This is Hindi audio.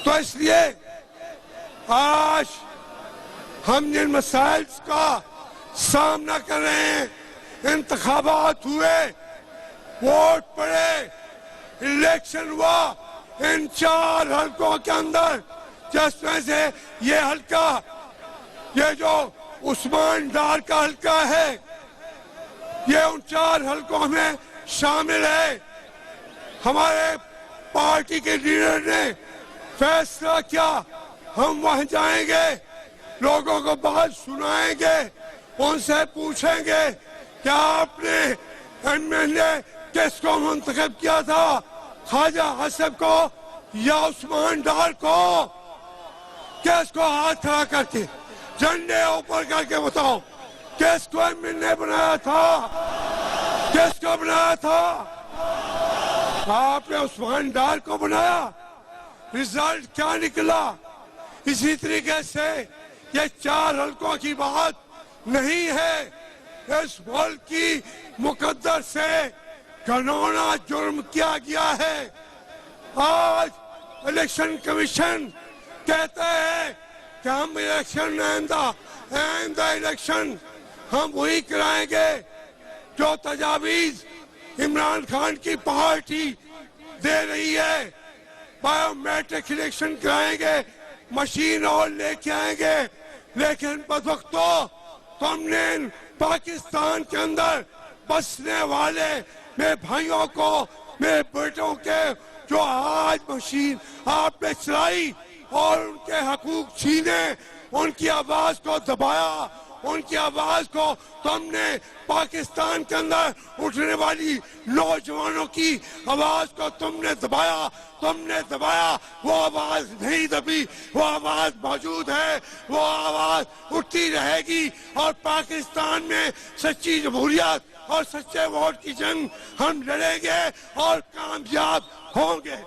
तो इसलिए आज हम जिन मसाइल का सामना कर रहे हैं, इंतखाबात हुए, वोट पड़े, इलेक्शन हुआ, इन 4 हलकों के अंदर जिसमें से ये हल्का, ये जो उस्मान डार का हल्का है, ये उन 4 हलकों में शामिल है। हमारे पार्टी के लीडर ने फैसला किया, हम वहां जाएंगे, लोगों को बात सुनाएंगे, उनसे पूछेंगे क्या आपने एमएलए किसको मुंतखब किया था, ख्वाजा आसिफ को या उस्मान डार को? किसको हाथ खड़ा करके, झंडे ऊपर करके बताओ, किसको एमएलए बनाया था, किसको बनाया था? आपने उस्मान डार को बनाया। रिजल्ट क्या निकला? इसी तरीके से ये 4 हलकों की बात नहीं है, इस मुल्क की मुकद्दर से घिनौना जुर्म किया गया है। आज इलेक्शन कमीशन कहता है कि हम इलेक्शन आइंदा इलेक्शन हम वही कराएंगे जो तजावीज इमरान खान की पार्टी दे रही है। बायोमेट्रिक इलेक्शन कराएंगे, मशीन और लेके आएंगे, लेकिन बदवक्तो तुमने पाकिस्तान के अंदर बसने वाले मेरे भाइयों को, मेरे बेटों के जो आज मशीन आपने चलाई और उनके हकूक छीने, उनकी आवाज को दबाया, उनकी आवाज को तुमने पाकिस्तान के अंदर उठने वाली नौजवानों की आवाज को तुमने दबाया। वो आवाज नहीं दबी, वो आवाज मौजूद है, वो आवाज उठती रहेगी और पाकिस्तान में सच्ची जमहूरियत और सच्चे वोट की जंग हम लड़ेंगे और कामयाब होंगे।